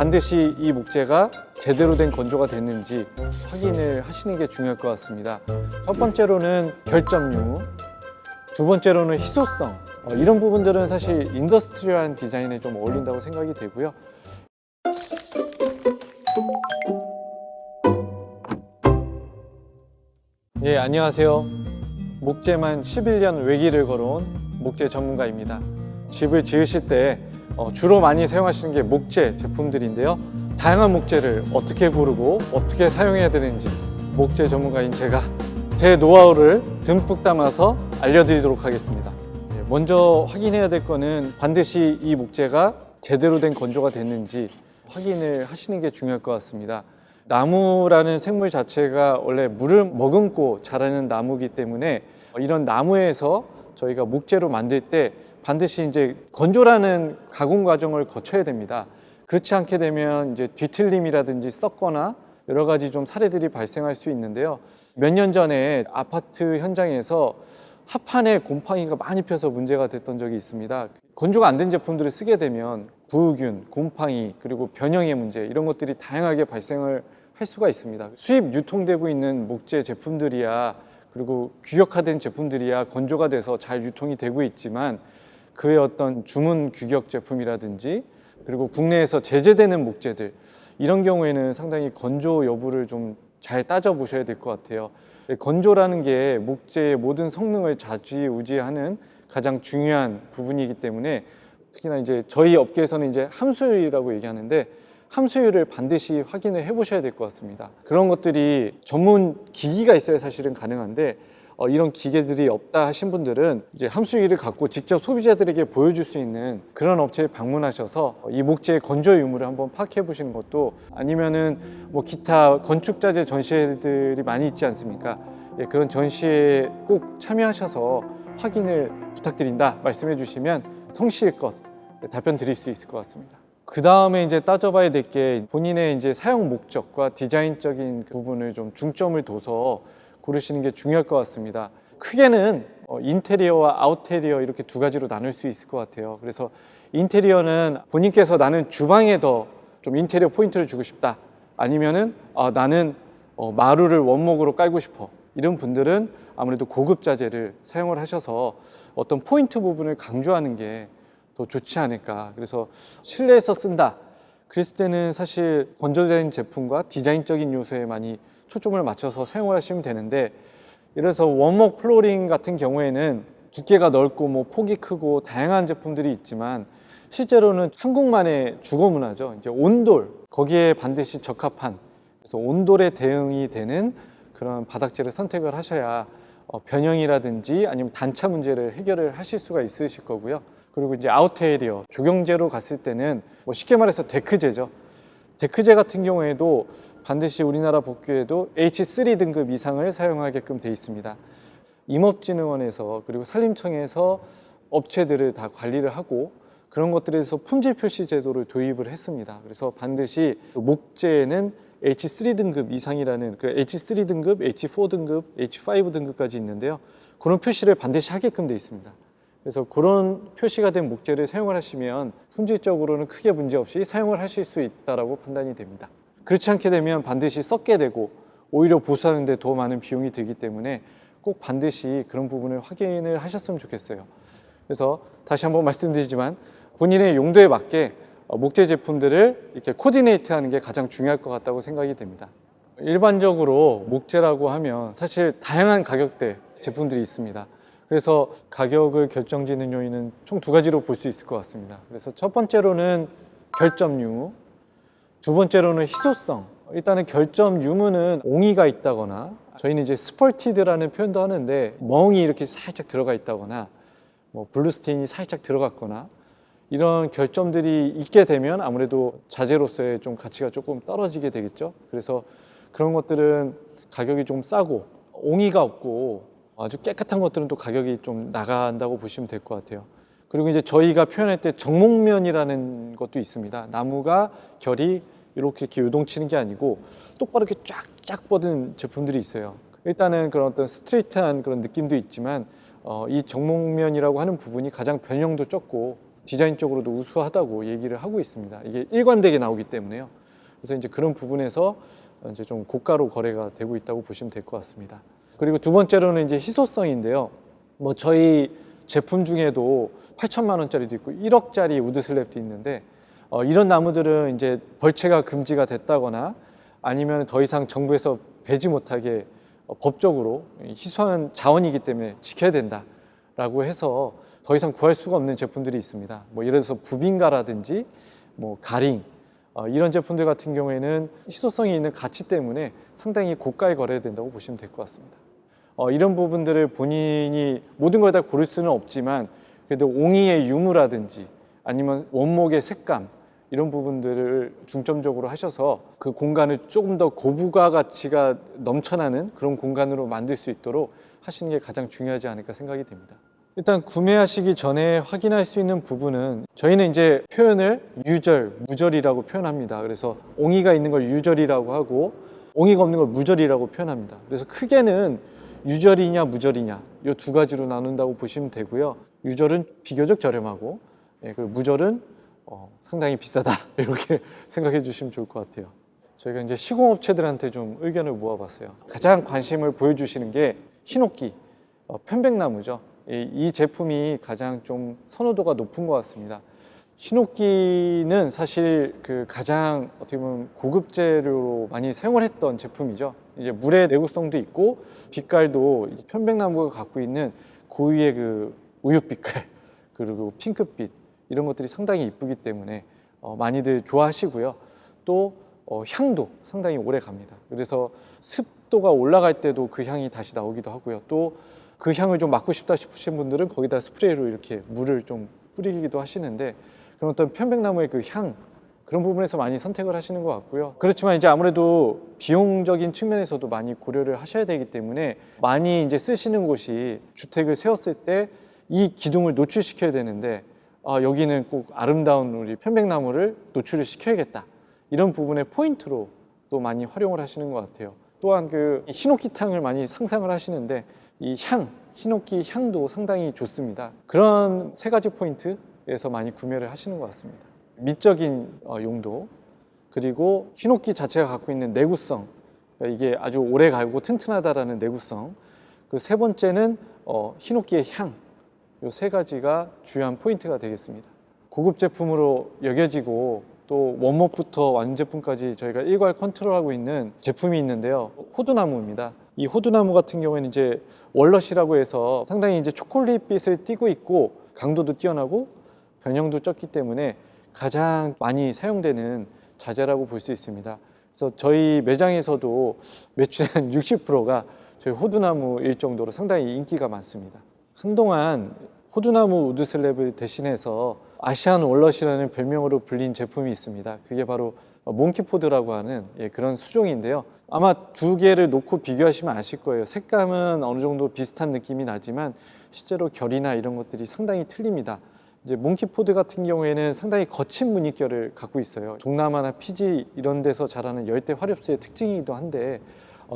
반드시 이 목재가 제대로 된 건조가 됐는지 확인을 하시는 게 중요할 것 같습니다. 첫 번째로는 결점류, 두 번째로는 희소성, 이런 부분들은 사실 인더스트리얼한 디자인에 좀 어울린다고 생각이 되고요. 예, 안녕하세요. 목재만 11년 외길을 걸어온 목재 전문가입니다. 집을 지으실 때 주로 많이 사용하시는 게 목재 제품들인데요. 다양한 목재를 어떻게 고르고 어떻게 사용해야 되는지 목재 전문가인 제가 제 노하우를 듬뿍 담아서 알려드리도록 하겠습니다. 먼저 확인해야 될 거는 반드시 이 목재가 제대로 된 건조가 됐는지 확인을 하시는 게 중요할 것 같습니다. 나무라는 생물 자체가 원래 물을 머금고 자라는 나무이기 때문에 이런 나무에서 저희가 목재로 만들 때 반드시 이제 건조라는 가공 과정을 거쳐야 됩니다. 그렇지 않게 되면 이제 뒤틀림이라든지 썩거나 여러 가지 좀 사례들이 발생할 수 있는데요. 몇 년 전에 아파트 현장에서 합판에 곰팡이가 많이 펴서 문제가 됐던 적이 있습니다. 건조가 안 된 제품들을 쓰게 되면 구우균, 곰팡이, 그리고 변형의 문제 이런 것들이 다양하게 발생을 할 수가 있습니다. 수입 유통되고 있는 목재 제품들이야, 그리고 규격화된 제품들이야 건조가 돼서 잘 유통이 되고 있지만 그의 어떤 주문 규격 제품이라든지 그리고 국내에서 제재되는 목재들, 이런 경우에는 상당히 건조 여부를 좀 잘 따져보셔야 될 것 같아요. 건조라는 게 목재의 모든 성능을 좌지우지하는 가장 중요한 부분이기 때문에 특히나 이제 저희 업계에서는 이제 함수율이라고 얘기하는데 함수율을 반드시 확인을 해 보셔야 될 것 같습니다. 그런 것들이 전문 기기가 있어야 사실은 가능한데 이런 기계들이 없다 하신 분들은 이제 함수율을 갖고 직접 소비자들에게 보여줄 수 있는 그런 업체에 방문하셔서 이 목재의 건조 유무를 한번 파악해 보시는 것도, 아니면은 뭐 기타 건축자재 전시회들이 많이 있지 않습니까? 예, 그런 전시회에 꼭 참여하셔서 확인을 부탁드린다 말씀해 주시면 성실껏 답변 드릴 수 있을 것 같습니다. 그 다음에 이제 따져봐야 될 게 본인의 이제 사용 목적과 디자인적인 부분을 좀 중점을 둬서 고르시는 게 중요할 것 같습니다. 크게는 인테리어와 아웃테리어 이렇게 두 가지로 나눌 수 있을 것 같아요. 그래서 인테리어는 본인께서 나는 주방에 더 좀 인테리어 포인트를 주고 싶다, 아니면은 나는 마루를 원목으로 깔고 싶어, 이런 분들은 아무래도 고급 자재를 사용을 하셔서 어떤 포인트 부분을 강조하는 게 더 좋지 않을까. 그래서 실내에서 쓴다 그랬을 때는 사실 건조된 제품과 디자인적인 요소에 많이 초점을 맞춰서 사용을 하시면 되는데, 이래서 원목 플로링 같은 경우에는 두께가 넓고 뭐 폭이 크고 다양한 제품들이 있지만 실제로는 한국만의 주거 문화죠. 이제 온돌, 거기에 반드시 적합한, 그래서 온돌에 대응이 되는 그런 바닥재를 선택을 하셔야 변형이라든지 아니면 단차 문제를 해결을 하실 수가 있으실 거고요. 그리고 이제 아웃테리어, 조경재로 갔을 때는 뭐 쉽게 말해서 데크재죠. 데크재 같은 경우에도 반드시 우리나라 법규에도 H3 등급 이상을 사용하게끔 돼 있습니다. 임업진흥원에서 그리고 산림청에서 업체들을 다 관리를 하고 그런 것들에 대해서 품질 표시 제도를 도입을 했습니다. 그래서 반드시 목재에는 H3 등급 이상이라는 그 H3 등급, H4 등급, H5 등급까지 있는데요. 그런 표시를 반드시 하게끔 돼 있습니다. 그래서 그런 표시가 된 목재를 사용을 하시면 품질적으로는 크게 문제없이 사용을 하실 수 있다고 판단이 됩니다. 그렇지 않게 되면 반드시 썩게 되고 오히려 보수하는 데 더 많은 비용이 들기 때문에 꼭 반드시 그런 부분을 확인을 하셨으면 좋겠어요. 그래서 다시 한번 말씀드리지만 본인의 용도에 맞게 목재 제품들을 이렇게 코디네이트 하는 게 가장 중요할 것 같다고 생각이 됩니다. 일반적으로 목재라고 하면 사실 다양한 가격대 제품들이 있습니다. 그래서 가격을 결정짓는 요인은 총 두 가지로 볼 수 있을 것 같습니다. 그래서 첫 번째로는 결점 유무, 두 번째로는 희소성. 일단은 결점 유무는 옹이가 있다거나, 저희는 이제 스펄티드라는 표현도 하는데 멍이 이렇게 살짝 들어가 있다거나 뭐 블루스테인이 살짝 들어갔거나 이런 결점들이 있게 되면 아무래도 자재로서의 좀 가치가 조금 떨어지게 되겠죠. 그래서 그런 것들은 가격이 좀 싸고 옹이가 없고 아주 깨끗한 것들은 또 가격이 좀 나간다고 보시면 될 것 같아요. 그리고 이제 저희가 표현할 때 정목면이라는 것도 있습니다. 나무가 결이 이렇게 요동치는 게 아니고 똑바로 이렇게 쫙쫙 뻗은 제품들이 있어요. 일단은 그런 어떤 스트레이트한 그런 느낌도 있지만 이 정목면이라고 하는 부분이 가장 변형도 적고 디자인적으로도 우수하다고 얘기를 하고 있습니다. 이게 일관되게 나오기 때문에요. 그래서 이제 그런 부분에서 이제 좀 고가로 거래가 되고 있다고 보시면 될 것 같습니다. 그리고 두 번째로는 이제 희소성인데요. 뭐 저희 제품 중에도 8천만 원짜리도 있고 1억짜리 우드 슬랩도 있는데 이런 나무들은 이제 벌채가 금지가 됐다거나 아니면 더 이상 정부에서 베지 못하게 법적으로 희소한 자원이기 때문에 지켜야 된다라고 해서 더 이상 구할 수가 없는 제품들이 있습니다. 뭐 예를 들어서 부빙가라든지 뭐 가링 이런 제품들 같은 경우에는 희소성이 있는 가치 때문에 상당히 고가에 거래된다고 보시면 될 것 같습니다. 이런 부분들을 본인이 모든 걸 다 고를 수는 없지만 그래도 옹이의 유무라든지 아니면 원목의 색감 이런 부분들을 중점적으로 하셔서 그 공간을 조금 더 고부가 가치가 넘쳐나는 그런 공간으로 만들 수 있도록 하시는 게 가장 중요하지 않을까 생각이 됩니다. 일단 구매하시기 전에 확인할 수 있는 부분은 저희는 이제 표현을 유절, 무절이라고 표현합니다. 그래서 옹이가 있는 걸 유절이라고 하고 옹이가 없는 걸 무절이라고 표현합니다. 그래서 크게는 유절이냐 무절이냐 이 두 가지로 나눈다고 보시면 되고요. 유절은 비교적 저렴하고 그리고 무절은 상당히 비싸다 이렇게 생각해 주시면 좋을 것 같아요. 저희가 이제 시공업체들한테 좀 의견을 모아봤어요. 가장 관심을 보여주시는 게 히노키, 편백나무죠. 이 제품이 가장 좀 선호도가 높은 것 같습니다. 히노키는 사실 그 가장 어떻게 보면 고급 재료로 많이 사용을 했던 제품이죠. 이제 물의 내구성도 있고 빛깔도 편백나무가 갖고 있는 고유의 그 우윳빛깔 그리고 핑크빛 이런 것들이 상당히 이쁘기 때문에 많이들 좋아하시고요. 또 향도 상당히 오래 갑니다. 그래서 습도가 올라갈 때도 그 향이 다시 나오기도 하고요. 또 그 향을 좀 맡고 싶다 싶으신 분들은 거기다 스프레이로 이렇게 물을 좀 뿌리기도 하시는데 그런 어떤 편백나무의 그 향 그런 부분에서 많이 선택을 하시는 것 같고요. 그렇지만 이제 아무래도 비용적인 측면에서도 많이 고려를 하셔야 되기 때문에 많이 이제 쓰시는 곳이 주택을 세웠을 때 이 기둥을 노출시켜야 되는데 여기는 꼭 아름다운 우리 편백나무를 노출을 시켜야겠다. 이런 부분의 포인트로 또 많이 활용을 하시는 것 같아요. 또한 그 히노키탕을 많이 상상을 하시는데 이 히노키 향도 상당히 좋습니다. 그런 세 가지 포인트에서 많이 구매를 하시는 것 같습니다. 미적인 용도, 그리고 히노키 자체가 갖고 있는 내구성, 그러니까 이게 아주 오래 가고 튼튼하다라는 내구성. 그 세 번째는 히노키의 향. 이 세 가지가 주요한 포인트가 되겠습니다. 고급 제품으로 여겨지고 또 원목부터 완제품까지 저희가 일괄 컨트롤하고 있는 제품이 있는데요. 호두나무입니다. 이 호두나무 같은 경우에는 이제 월넛이라고 해서 상당히 이제 초콜릿빛을 띠고 있고 강도도 뛰어나고 변형도 적기 때문에 가장 많이 사용되는 자재라고 볼 수 있습니다. 그래서 저희 매장에서도 매출의 한 60%가 저희 호두나무일 정도로 상당히 인기가 많습니다. 한동안 호두나무 우드 슬랩을 대신해서 아시안 월넛이라는 별명으로 불린 제품이 있습니다. 그게 바로 몽키포드라고 하는 그런 수종인데요. 아마 두 개를 놓고 비교하시면 아실 거예요. 색감은 어느 정도 비슷한 느낌이 나지만 실제로 결이나 이런 것들이 상당히 틀립니다. 이제 몽키포드 같은 경우에는 상당히 거친 무늬결을 갖고 있어요. 동남아나 피지 이런 데서 자라는 열대 화렵수의 특징이기도 한데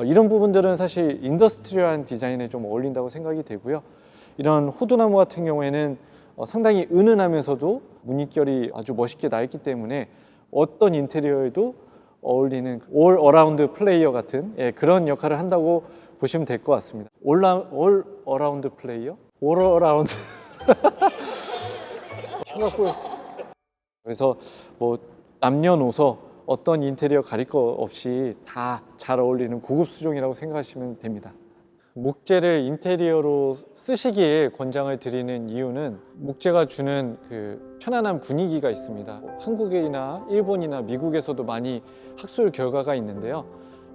이런 부분들은 사실 인더스트리얼한 디자인에 좀 어울린다고 생각이 되고요. 이런 호두나무 같은 경우에는 상당히 은은하면서도 무늬결이 아주 멋있게 나 있기 때문에 어떤 인테리어에도 어울리는 올 어라운드 플레이어 같은 그런 역할을 한다고 보시면 될 것 같습니다. 올 어라운드 플레이어? 올 어라운드 혀가 꼬였어. 그래서 뭐 남녀노소 어떤 인테리어 가릴 거 없이 다 잘 어울리는 고급 수종이라고 생각하시면 됩니다. 목재를 인테리어로 쓰시기에 권장을 드리는 이유는 목재가 주는 그 편안한 분위기가 있습니다. 한국이나 일본이나 미국에서도 많이 학술 결과가 있는데요.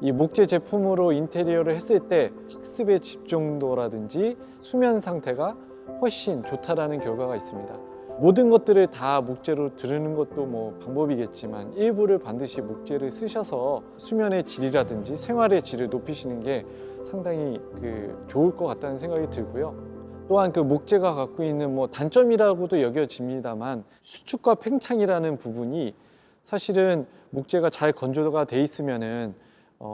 이 목재 제품으로 인테리어를 했을 때 학습의 집중도라든지 수면 상태가 훨씬 좋다라는 결과가 있습니다. 모든 것들을 다 목재로 들으는 것도 뭐 방법이겠지만 일부를 반드시 목재를 쓰셔서 수면의 질이라든지 생활의 질을 높이시는 게 상당히 좋을 것 같다는 생각이 들고요. 또한 그 목재가 갖고 있는 뭐 단점이라고도 여겨집니다만 수축과 팽창이라는 부분이 사실은 목재가 잘 건조가 돼 있으면은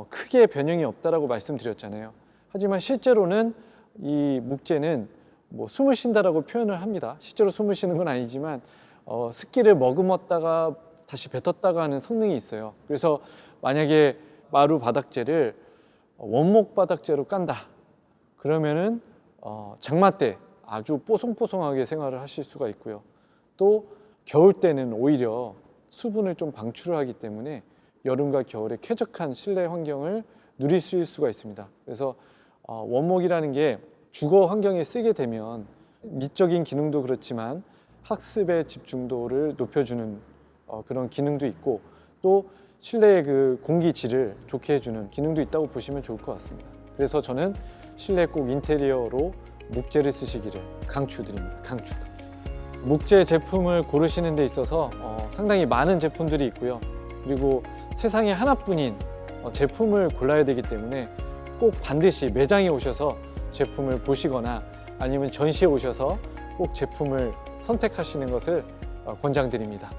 크게 변형이 없다라고 말씀드렸잖아요. 하지만 실제로는 이 목재는 뭐 숨을 쉰다라고 표현을 합니다. 실제로 숨을 쉬는 건 아니지만 습기를 머금었다가 다시 뱉었다가 하는 성능이 있어요. 그래서 만약에 마루 바닥재를 원목 바닥재로 깐다 그러면은 장마 때 아주 뽀송뽀송하게 생활을 하실 수가 있고요. 또 겨울 때는 오히려 수분을 좀 방출을 하기 때문에 여름과 겨울에 쾌적한 실내 환경을 누릴 수가 있습니다. 그래서 원목이라는 게 주거 환경에 쓰게 되면 미적인 기능도 그렇지만 학습의 집중도를 높여주는 그런 기능도 있고 또 실내의 그 공기질을 좋게 해주는 기능도 있다고 보시면 좋을 것 같습니다. 그래서 저는 실내 꼭 인테리어로 목재를 쓰시기를 강추드립니다. 강추. 목재 제품을 고르시는 데 있어서 상당히 많은 제품들이 있고요. 그리고 세상에 하나뿐인 제품을 골라야 되기 때문에 꼭 반드시 매장에 오셔서 제품을 보시거나 아니면 전시에 오셔서 꼭 제품을 선택하시는 것을 권장드립니다.